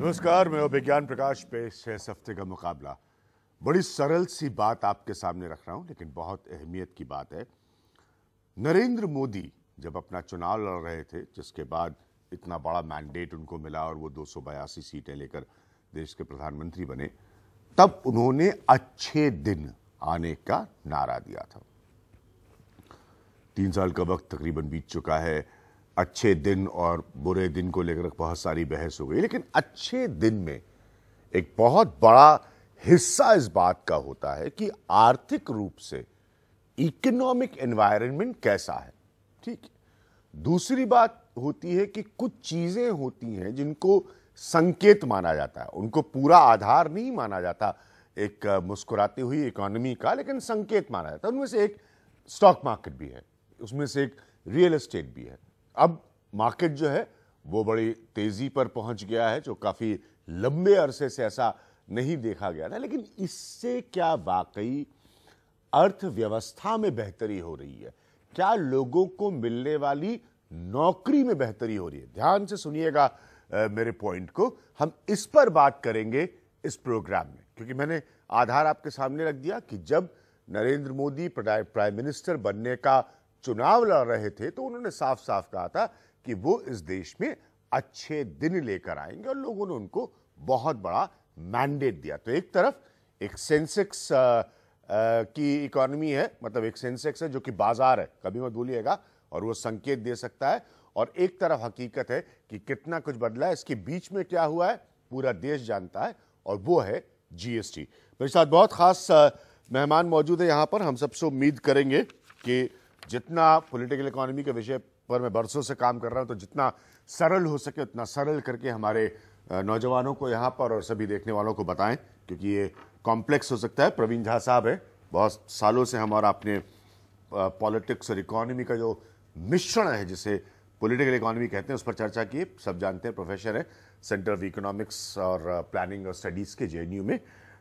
नमस्कार, मैं विज्ञान प्रकाश पेश है इस हफ्ते का मुकाबला। बड़ी सरल सी बात आपके सामने रख रहा हूं, लेकिन बहुत अहमियत की बात है। नरेंद्र मोदी जब अपना चुनाव लड़ रहे थे, जिसके बाद इतना बड़ा मैंडेट उनको मिला और वो 282 सीटें लेकर देश के प्रधानमंत्री बने, तब उन्होंने अच्छे दिन आने का नारा दिया था। 3 साल का वक्त तकरीबन बीत चुका है। अच्छे दिन और बुरे दिन को लेकर बहुत सारी बहस हो गई, लेकिन अच्छे दिन में एक बहुत बड़ा हिस्सा इस बात का होता है कि आर्थिक रूप से इकोनॉमिक एनवायरनमेंट कैसा है। ठीक है। दूसरी बात होती है कि कुछ चीजें होती हैं जिनको संकेत माना जाता है, उनको पूरा आधार नहीं माना जाता एक मुस्कुराती हुई इकोनॉमी का, लेकिन संकेत माना जाता है। उनमें से एक स्टॉक मार्केट भी है, उसमें से एक रियल एस्टेट भी है। अब मार्केट जो है वो बड़ी तेजी पर पहुंच गया है, जो काफी लंबे अरसे से ऐसा नहीं देखा गया था। लेकिन इससे क्या वाकई अर्थव्यवस्था में बेहतरी हो रही है? क्या लोगों को मिलने वाली नौकरी में बेहतरी हो रही है? ध्यान से सुनिएगा मेरे पॉइंट को। हम इस पर बात करेंगे इस प्रोग्राम में, क्योंकि मैंने आधार आपके सामने रख दिया कि जब नरेंद्र मोदी प्राइम मिनिस्टर बनने का चुनाव लड़ रहे थे तो उन्होंने साफ साफ कहा था कि वो इस देश में अच्छे दिन लेकर आएंगे, और लोगों ने उनको बहुत बड़ा मैंडेट दिया। तो एक तरफ एक सेंसेक्स की इकोनॉमी है, मतलब एक सेंसेक्स है जो कि बाजार है, कभी मत भूलिएगा, और वो संकेत दे सकता है। और एक तरफ हकीकत है कि कितना कुछ बदला है। इसके बीच में क्या हुआ है पूरा देश जानता है, और वो है जीएसटी। मेरे साथ बहुत खास मेहमान मौजूद है यहाँ पर। हम सबसे उम्मीद करेंगे कि जितना पॉलिटिकल इकोनॉमी के विषय पर मैं बरसों से काम कर रहा हूं, तो जितना सरल हो सके उतना सरल करके हमारे नौजवानों को यहाँ पर और सभी देखने वालों को बताएं, क्योंकि ये कॉम्प्लेक्स हो सकता है। प्रवीण झा साहब है, बहुत सालों से हम और आपने पॉलिटिक्स और इकोनॉमी का जो मिश्रण है, जिसे पॉलिटिकल इकोनॉमी कहते हैं, उस पर चर्चा की। सब जानते हैं, प्रोफेसर है सेंटर ऑफ इकोनॉमिक्स और प्लानिंग और स्टडीज के जेएनयू में।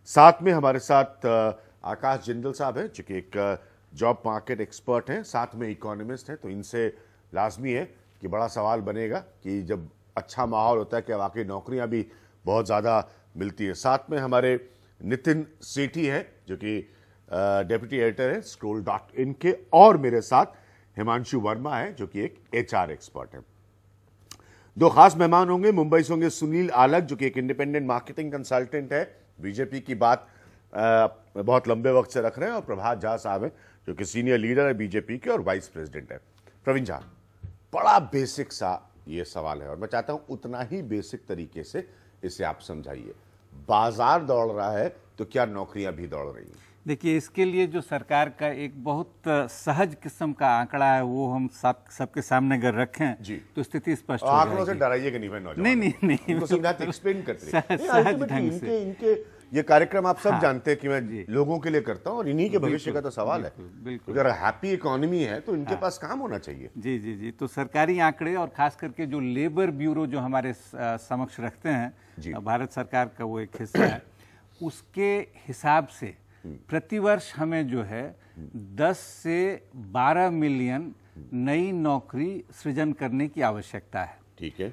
साथ में हमारे साथ आकाश जिंदल साहब है, जो कि एक जॉब मार्केट एक्सपर्ट हैं, साथ में इकोनॉमिस्ट हैं। तो इनसे लाजमी है कि बड़ा सवाल बनेगा कि जब अच्छा माहौल होता है क्या वाकई नौकरियां भी बहुत ज़्यादा मिलती है। साथ में हमारे नितिन सेठी हैं, जो कि डेप्यूटी एडिटर है scroll.in के, और मेरे साथ हिमांशु वर्मा है, जो कि एक एचआर एक्सपर्ट है। 2 खास मेहमान होंगे। मुंबई से होंगे सुनील आलक, जो कि एक इंडिपेंडेंट मार्केटिंग कंसल्टेंट है, बीजेपी की बात बहुत लंबे वक्त से रख रहे हैं। और प्रभात झा साहब हैं, जो कि सीनियर लीडर है बीजेपी के और वाइस प्रेसिडेंट है। प्रवीण झा, बड़ा बेसिक सा ये सवाल है, और मैं चाहता हूं उतना ही बेसिक तरीके से इसे आप समझाइए। बाजार दौड़ रहा है तो क्या नौकरियां भी दौड़ रही हैं? देखिए, इसके लिए जो सरकार का एक बहुत सहज किस्म का आंकड़ा है, वो हम सबके सामने अगर रखें जी, तो स्थिति स्पष्ट हो जाएगी। आंकड़ों से डराइएगा नहीं, नहीं, इनको समझाते, एक्सप्लेन करते सहज ढंग से। इनके ये कार्यक्रम आप सब जानते हैं कि मैं लोगों के लिए करता हूं, और इन्हीं के भविष्य का तो सवाल है। बिल्कुल। अगर हैप्पी इकोनॉमी है तो इनके पास काम होना चाहिए। जी जी जी। तो सरकारी आंकड़े, और खास करके जो लेबर ब्यूरो जो हमारे समक्ष रखते हैं, भारत सरकार का वो एक हिस्सा है, उसके हिसाब से प्रतिवर्ष हमें जो है 10 से 12 मिलियन नई नौकरी सृजन करने की आवश्यकता है। ठीक है।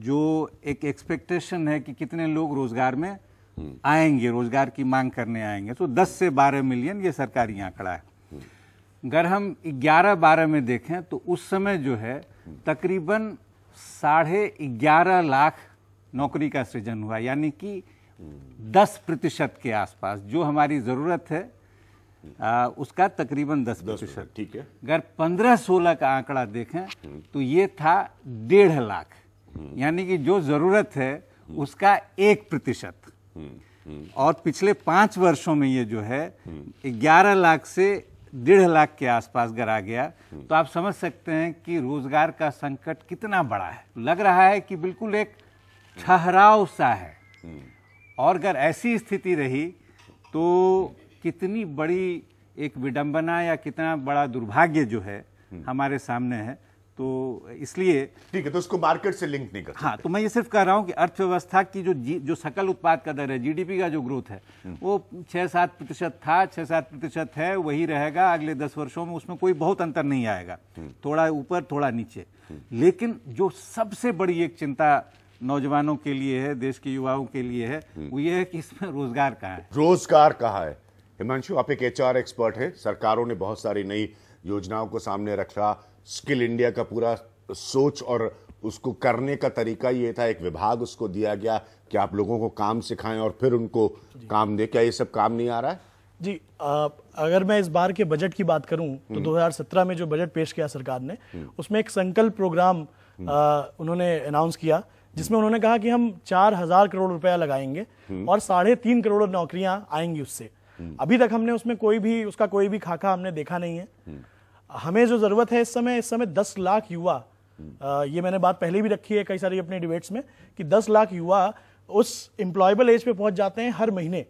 जो एक एक्सपेक्टेशन है कि कितने लोग रोजगार में आएंगे, रोजगार की मांग करने आएंगे, तो 10 से 12 मिलियन ये सरकारी आंकड़ा है। अगर हम 11-12 में देखें तो उस समय जो है तकरीबन 11.5 लाख नौकरी का सृजन हुआ, यानी कि 10% के आसपास। जो हमारी जरूरत है उसका तकरीबन 10%। ठीक है। अगर 15-16 का आंकड़ा देखें तो ये था 1.5 लाख, यानी कि जो जरूरत है उसका 1%। और पिछले 5 वर्षों में ये जो है 11 लाख से 1.5 लाख के आसपास गिरा गया। तो आप समझ सकते हैं कि रोजगार का संकट कितना बड़ा है। लग रहा है कि बिल्कुल एक ठहराव सा है, और अगर ऐसी स्थिति रही तो कितनी बड़ी एक विडंबना या कितना बड़ा दुर्भाग्य जो है हमारे सामने है। तो इसलिए ठीक है, तो उसको मार्केट से लिंक नहीं कर सकते। हाँ, तो मैं ये सिर्फ कह रहा हूँ कि अर्थव्यवस्था की जो सकल उत्पाद का दर है, जीडीपी का जो ग्रोथ है, वो 6-7% था, 6-7% है, वही रहेगा अगले 10 वर्षों में। उसमें कोई बहुत अंतर नहीं आएगा, थोड़ा ऊपर थोड़ा नीचे। लेकिन जो सबसे बड़ी एक चिंता नौजवानों के लिए है, देश के युवाओं के लिए है, वो ये है कि इसमें रोजगार कहाँ है। रोजगार कहाँ है? हिमांशु, आप एक एचआर एक्सपर्ट हैं। सरकारों ने बहुत सारी नई योजनाओं को सामने रखा। स्किल इंडिया का पूरा सोच और उसको करने का तरीका ये था, एक विभाग उसको दिया गया कि आप लोगों को काम सिखाएं और फिर उनको काम दे। क्या ये सब काम नहीं आ रहा है? जी, अगर मैं इस बार के बजट की बात करूं तो 2017 में जो बजट पेश किया सरकार ने, उसमें एक संकल्प प्रोग्राम उन्होंने अनाउंस किया, जिसमें उन्होंने कहा कि हम 4,000 करोड़ रुपया लगाएंगे और 3.5 करोड़ नौकरियां आएंगी उससे। अभी तक हमने उसमें उसका कोई भी खाका हमने देखा नहीं है। हमें जो जरूरत है इस समय 10 लाख युवा, ये मैंने बात पहले भी रखी है कई सारी अपने डिबेट्स में, कि 10 लाख युवा उस एम्प्लॉयबल एज पे पहुंच जाते हैं हर महीने।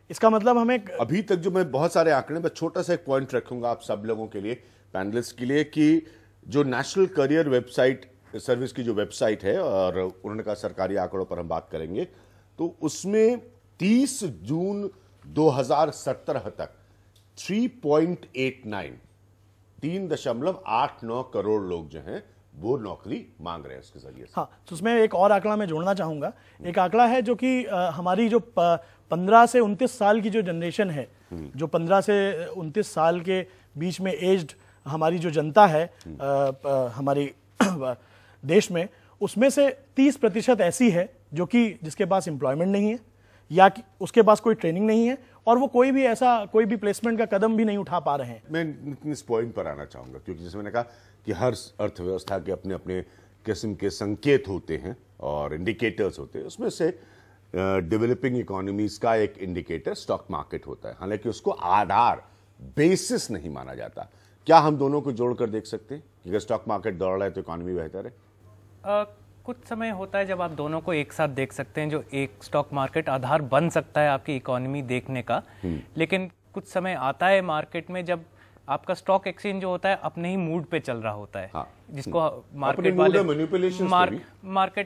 इसका मतलब हमें अभी तक जो मैं बहुत सारे आंकड़े, मैं छोटा सा एक पॉइंट रखूंगा आप सब लोगों के लिए, पैनलिस्ट के लिए, कि जो नेशनल करियर वेबसाइट सर्विस की जो वेबसाइट है, और उन्होंने कहा सरकारी आंकड़ों पर हम बात करेंगे, तो उसमें 30 जून 2017 तक 3.89 करोड़ लोग जो हैं वो नौकरी मांग रहे हैं उसके जरिए से। हाँ, तो उसमें एक और आंकड़ा मैं जोड़ना चाहूंगा। एक आंकड़ा है जो कि हमारी जो 15 से 29 साल की जो जनरेशन है, जो 15 से 29 साल के बीच में एज्ड हमारी जो जनता है हमारी देश में, उसमें से 30% ऐसी है जो कि जिसके पास एम्प्लॉयमेंट नहीं है या उसके पास कोई ट्रेनिंग नहीं है, और वो कोई भी प्लेसमेंट का कदम भी नहीं उठा पा रहे हैं। मैं इस पॉइंट पर आना चाहूंगा, क्योंकि जैसे मैंने कहा कि हर अर्थव्यवस्था के अपने अपने किस्म के संकेत होते हैं और इंडिकेटर्स होते हैं। उसमें से डेवलपिंग इकोनॉमीज का एक इंडिकेटर स्टॉक मार्केट होता है, हालांकि उसको आधार बेसिस नहीं माना जाता। क्या हम दोनों को जोड़कर देख सकते हैं कि अगर स्टॉक मार्केट दौड़ रहा है तो इकोनॉमी बेहतर है? कुछ समय होता है जब आप दोनों को एक साथ देख सकते हैं, जो एक स्टॉक मार्केट आधार बन सकता है आपकी इकोनॉमी देखने का। लेकिन कुछ समय आता है मार्केट में जब आपका स्टॉक एक्सचेंज जो होता है अपने ही मूड पे चल रहा होता है। हाँ। जिसको मार्केट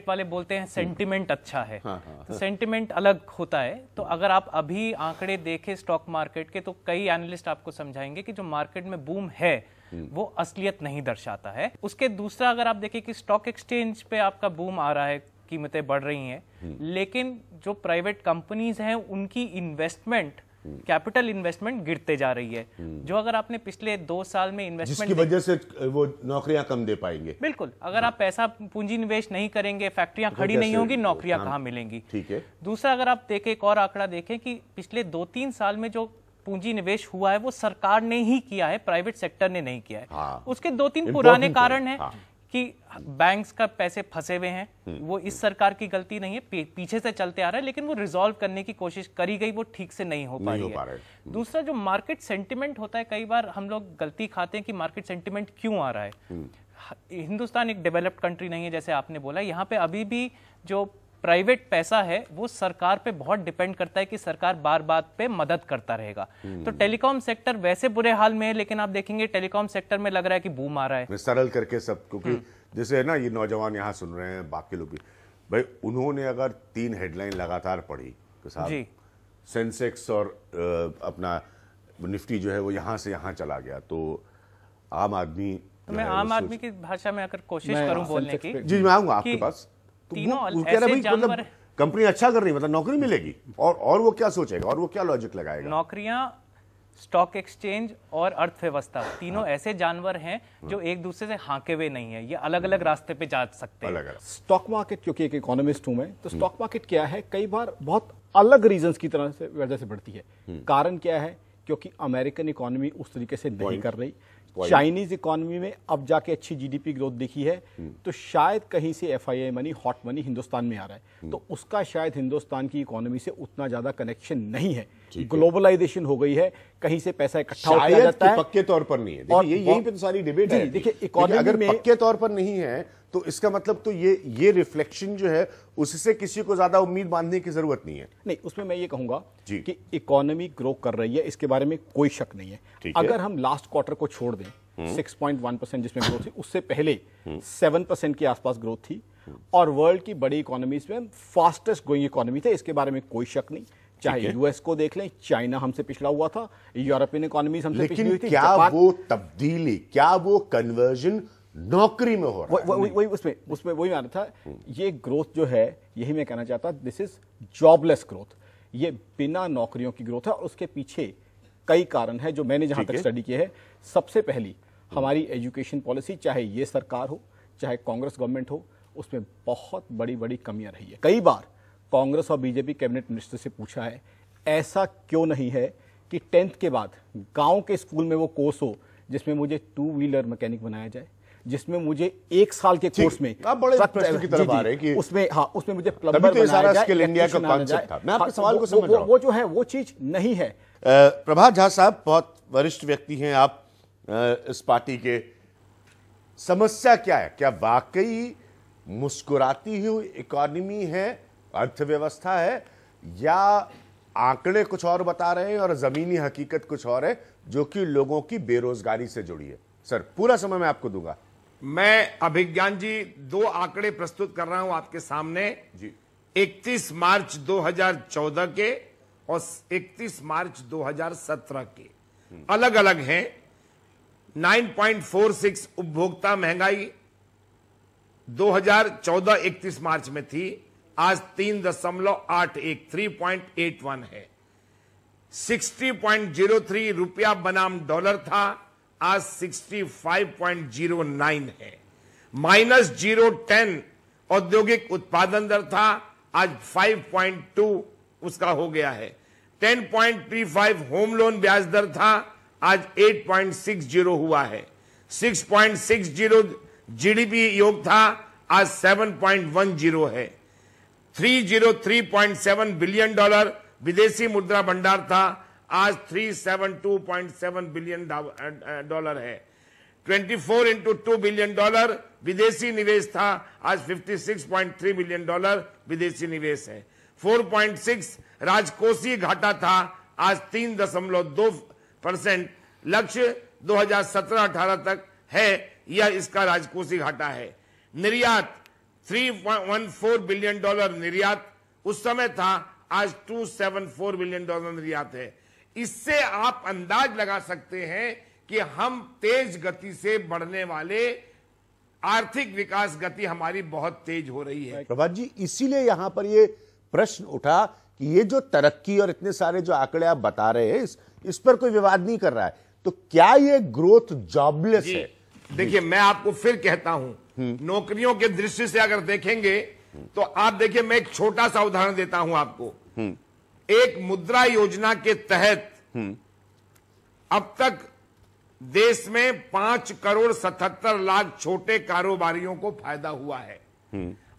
वाले बोलते हैं सेंटिमेंट अच्छा है। तो सेंटिमेंट अलग होता है। तो अगर आप अभी आंकड़े देखें स्टॉक मार्केट के, तो कई एनालिस्ट आपको समझाएंगे कि जो मार्केट में बूम है वो असलियत नहीं दर्शाता है। उसके दूसरा अगर आप देखें कि स्टॉक एक्सचेंज पे आपका बूम आ रहा है, कीमतें बढ़ रही हैं, लेकिन जो प्राइवेट कंपनीज हैं उनकी इन्वेस्टमेंट, कैपिटल इन्वेस्टमेंट गिरते जा रही है। जो अगर आपने पिछले 2 साल में इन्वेस्टमेंट, जिसकी वजह से वो नौकरियां कम दे पाएंगे। बिल्कुल, अगर आप पैसा पूंजी निवेश नहीं करेंगे, फैक्ट्रियां खड़ी नहीं होंगी, नौकरियां कहां मिलेंगी। ठीक है। दूसरा अगर आप देखें, एक और आंकड़ा देखें कि पिछले 2-3 साल में जो पूंजी निवेश हुआ है वो सरकार ने ही किया है, प्राइवेट सेक्टर ने नहीं किया है। हाँ। उसके 2-3 पुराने कारण हैं। हाँ। कि बैंक्स का पैसे फंसे हुए हैं, वो इस सरकार की गलती नहीं है, पीछे से चलते आ रहा है, लेकिन वो रिजॉल्व करने की कोशिश करी गई, वो ठीक से नहीं हो पा रही है। दूसरा जो मार्केट सेंटिमेंट होता है, कई बार हम लोग गलती खाते हैं कि मार्केट सेंटिमेंट क्यों आ रहा है। हिंदुस्तान एक डेवलप्ड कंट्री नहीं है, जैसे आपने बोला। यहाँ पे अभी भी जो प्राइवेट पैसा है वो सरकार पे बहुत डिपेंड करता है कि सरकार बार बार पे मदद करता रहेगा। तो टेलीकॉम सेक्टर वैसे बुरे हाल में है, लेकिन आप देखेंगे टेलीकॉम सेक्टर में लग रहा है कि बूम आ रहा है। सरल करके सब, क्योंकि जैसे है ना, ये नौजवान यहाँ सुन रहे हैं, बाकी लोग भी, भाई उन्होंने अगर 3 हेडलाइन लगातार पढ़ी कि साहब सेंसेक्स और अपना निफ्टी जो है वो यहाँ से यहाँ चला गया, तो आम आदमी, तो मैं आम आदमी की भाषा में अगर कोशिश करूं बोलने की, जी मैं आऊंगा आपके पास। तीनों ऐसे जानवर, कंपनी अच्छा कर रही, मतलब नौकरी मिलेगी, और वो क्या सोचेगा और वो क्या लॉजिक लगाएगा? नौकरियां, स्टॉक एक्सचेंज और अर्थव्यवस्था, तीनों ऐसे जानवर हैं जो एक दूसरे से हाके हुए नहीं है, ये अलग अलग रास्ते पे जा सकते हैं। स्टॉक मार्केट, क्योंकि एक इकोनॉमिस्ट हूं मैं, तो स्टॉक मार्केट क्या है, कई बार बहुत अलग रीजंस की तरह से वजह से बढ़ती है। कारण क्या है? क्योंकि अमेरिकन इकोनॉमी उस तरीके से नहीं कर रही, चाइनीज इकोनॉमी में अब जाके अच्छी जीडीपी ग्रोथ दिखी है, तो शायद कहीं से FII money, hot money Hindustan में आ रहा है, तो उसका शायद हिंदुस्तान की इकोनॉमी से उतना ज्यादा कनेक्शन नहीं है। ग्लोबलाइजेशन हो गई है, कहीं से पैसा इकट्ठा हो जाता है, पक्के तौर पर नहीं है। और यहीं पे तो सारी डिबेट है। देखिए, इकोनॉमी अगर में पक्के तौर पर नहीं है तो इसका मतलब तो ये रिफ्लेक्शन जो है उससे किसी को ज्यादा उम्मीद बांधने की जरूरत नहीं है। नहीं, उसमें मैं ये कहूंगा कि इकोनॉमी ग्रो कर रही है, इसके बारे में कोई शक नहीं है। अगर हम लास्ट क्वार्टर को छोड़ दें, 6.1% जिसमें ग्रोथ थी, उससे पहले 7% के आसपास ग्रोथ थी, और वर्ल्ड की बड़ी इकोनॉमीज में फास्टेस्ट ग्रोइंग इकोनॉमी थे, इसके बारे में कोई शक नहीं। चाहे यूएस को देख लें, चाइना हमसे पिछड़ा हुआ था, यूरोपियन इकोनॉमीज हमसे पिछड़ी हुई थी। क्या वो तब्दीली, क्या वो कन्वर्जन नौकरी में हो रहा है। वही उसमें वही आना था। ये ग्रोथ जो है, यही मैं कहना चाहता, दिस इज जॉबलेस ग्रोथ। ये बिना नौकरियों की ग्रोथ है और उसके पीछे कई कारण है जो मैंने जहां तक स्टडी किए हैं। सबसे पहली हमारी एजुकेशन पॉलिसी, चाहे ये सरकार हो चाहे कांग्रेस गवर्नमेंट हो, उसमें बहुत बड़ी बड़ी कमियां रही है। कई बार कांग्रेस और बीजेपी कैबिनेट मिनिस्टर से पूछा है, ऐसा क्यों नहीं है कि 10th के बाद गांव के स्कूल में वो कोर्स हो जिसमें मुझे 2 व्हीलर मैकेनिक बनाया जाए, जिसमें मुझे 1 साल के कोर्स में आप बड़े प्रश्न की तरफ आ रहे हैं कि उसमें मुझे प्लम्बर तो बनाया जाए, स्किल इंडिया का कॉन्सेप्ट था। मैं आपके सवाल को समझ रहा हूं। वो जो है वो चीज नहीं है। प्रभात झा साहब, बहुत वरिष्ठ व्यक्ति हैं आप इस पार्टी के, समस्या क्या है? क्या वाकई मुस्कुराती हुई इकोनॉमी है, अर्थव्यवस्था है, या आंकड़े कुछ और बता रहे हैं और जमीनी हकीकत कुछ और है जो कि लोगों की बेरोजगारी से जुड़ी है? सर, पूरा समय मैं आपको दूंगा। मैं अभिज्ञान जी 2 आंकड़े प्रस्तुत कर रहा हूं आपके सामने जी। 31 मार्च 2014 के और 31 मार्च 2017 के अलग अलग हैं। 9.46 उपभोक्ता महंगाई 2014 31 मार्च में थी, आज 3.81 3.81 है। 60.03 रुपया बनाम डॉलर था, आज 65.09 है। -0.10 औद्योगिक उत्पादन दर था, आज 5.2 उसका हो गया है। 10.35 होम लोन ब्याज दर था, आज 8.60 हुआ है। 6.60 जीडीपी योग था, आज 7.10 है। $303.7 बिलियन विदेशी मुद्रा भंडार था, आज 372.7 बिलियन डॉलर है। 24 into $2 बिलियन विदेशी निवेश था, आज $56.3 बिलियन विदेशी निवेश है। 4.6 राजकोषीय घाटा था, आज 3.2% लक्ष्य 2017-18 तक है, यह इसका राजकोषीय घाटा है। निर्यात $314 बिलियन निर्यात उस समय था, आज $274 बिलियन निर्यात है। इससे आप अंदाज लगा सकते हैं कि हम तेज गति से बढ़ने वाले आर्थिक विकास गति हमारी बहुत तेज हो रही है। प्रभात जी, इसीलिए यहां पर ये प्रश्न उठा कि ये जो तरक्की और इतने सारे जो आंकड़े आप बता रहे हैं, इस पर कोई विवाद नहीं कर रहा है, तो क्या ये ग्रोथ जॉबलेस है? देखिए, मैं आपको फिर कहता हूं, नौकरियों के दृष्टि से अगर देखेंगे तो आप देखिए, मैं एक छोटा सा उदाहरण देता हूं आपको। एक मुद्रा योजना के तहत अब तक देश में 5,77,00,000 छोटे कारोबारियों को फायदा हुआ है।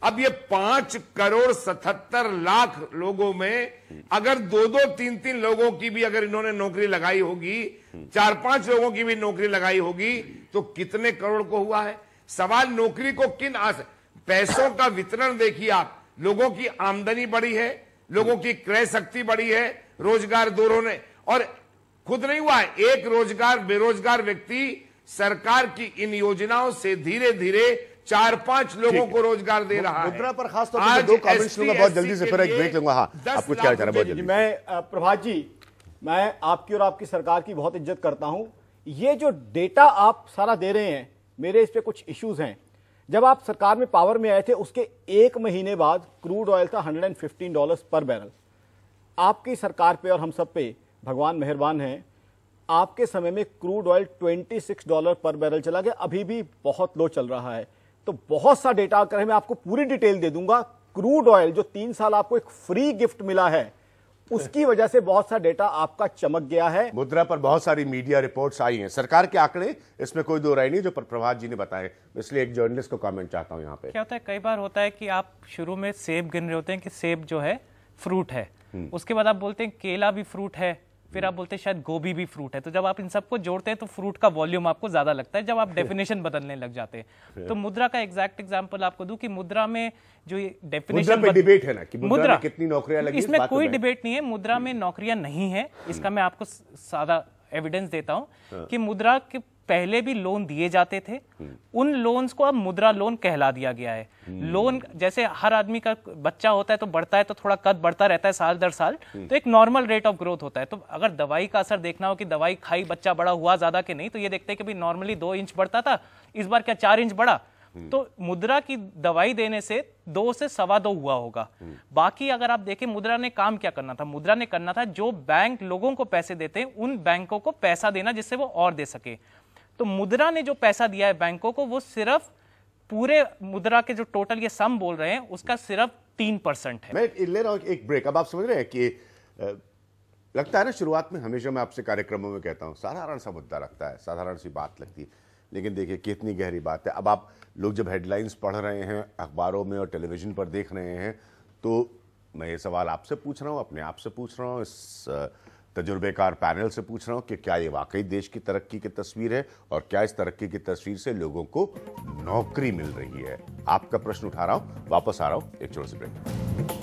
अब ये 5,77,00,000 लोगों में अगर 2-2, 3-3 लोगों की भी अगर इन्होंने नौकरी लगाई होगी, 4-5 लोगों की भी नौकरी लगाई होगी, तो कितने करोड़ को हुआ है? सवाल नौकरी को किन पैसों का वितरण देखिए आप। लोगों की आमदनी बढ़ी है, लोगों की क्रय शक्ति बढ़ी है, रोजगार दोनों ने, और खुद नहीं हुआ है। एक बेरोजगार व्यक्ति सरकार की इन योजनाओं से धीरे धीरे 4-5 लोगों को रोजगार दे रहा है। मुद्रा पर खास तौर पर 2 कमेंट्स लूंगा बहुत जल्दी से, फिर एक ब्रेक लूंगा। हाँ, आप कुछ कहना चाह रहे हैं बहुत जल्दी। मैं प्रभात जी, मैं आपकी और आपकी सरकार की बहुत इज्जत करता हूं। ये जो डेटा आप सारा दे रहे हैं, मेरे इस पे कुछ इश्यूज हैं। जब आप सरकार में पावर में आए थे, उसके 1 महीने बाद क्रूड ऑयल था $115 पर बैरल। आपकी सरकार पे और हम सब पे भगवान मेहरबान हैं, आपके समय में क्रूड ऑयल $26 पर बैरल चला गया, अभी भी बहुत लो चल रहा है। तो बहुत सा डेटा अगर मैं आपको पूरी डिटेल दे दूंगा। क्रूड ऑयल जो 3 साल आपको एक फ्री गिफ्ट मिला है, उसकी वजह से बहुत सा डेटा आपका चमक गया है। मुद्रा पर बहुत सारी मीडिया रिपोर्ट्स आई हैं, सरकार के आंकड़े, इसमें कोई दो राय नहीं, जो प्रभात जी ने बताए। इसलिए एक जर्नलिस्ट को कमेंट चाहता हूं यहाँ पे। क्या होता है, कई बार होता है कि आप शुरू में सेब गिन रहे होते हैं कि सेब जो है फ्रूट है, उसके बाद आप बोलते हैं केला भी फ्रूट है, फिर आप बोलते हैं शायद गोभी भी फ्रूट है। तो जब आप इन सबको जोड़ते हैं तो फ्रूट का वॉल्यूम आपको ज्यादा लगता है, जब आप डेफिनेशन बदलने लग जाते हैं। तो मुद्रा का एग्जैक्ट एग्जांपल आपको दूं कि मुद्रा में जो ये डेफिनेशन डिबेट है ना कि मुद्रा में कितनी नौकरियां लगी, इसमें कोई डिबेट नहीं है। मुद्रा में नौकरियां नहीं है, इसका मैं आपको सादा एविडेंस देता हूं कि मुद्रा के पहले भी लोन दिए जाते थे, उन लोन्स को अब मुद्रा लोन कहला दिया गया है। लोन जैसे हर आदमी का बच्चा होता है तो बढ़ता है, तो थोड़ा कद बढ़ता रहता है साल दर साल, तो एक नॉर्मल रेट ऑफ ग्रोथ होता है। तो अगर दवाई का असर देखना हो कि दवाई खाई बच्चा बड़ा हुआ ज्यादा कि नहीं, तो ये देखते हैं कि भाई नॉर्मली 2 इंच बढ़ता था, इस बार क्या 4 इंच बढ़ा, तो मुद्रा की दवाई देने से 2 से 2.25 हुआ होगा। बाकी अगर आप देखें मुद्रा ने काम क्या करना था, मुद्रा ने करना था जो बैंक लोगों को पैसे देते हैं उन बैंकों को पैसा देना जिससे वो और दे सके। तो मुद्रा ने जो पैसा दिया है बैंकों को, वो सिर्फ पूरे मुद्रा के जो टोटल ये सम बोल रहे हैं उसका सिर्फ 3% है। मैं ले रहा हूं एक ब्रेक। अब आप समझ रहे हैं कि लगता है ना, शुरुआत में हमेशा मैं आपसे कार्यक्रमों में कहता हूं साधारण सा मुद्दा लगता है, साधारण सी बात लगती है, लेकिन देखिए कितनी गहरी बात है। अब आप लोग जब हेडलाइंस पढ़ रहे हैं अखबारों में और टेलीविजन पर देख रहे हैं, तो मैं ये सवाल आपसे पूछ रहा हूँ, अपने आप से पूछ रहा हूँ, इस तजुर्बेकार पैनल से पूछ रहा हूँ कि क्या ये वाकई देश की तरक्की की तस्वीर है और क्या इस तरक्की की तस्वीर से लोगों को नौकरी मिल रही है? आपका प्रश्न उठा रहा हूँ, वापस आ रहा हूँ एक छोटे से ब्रेक।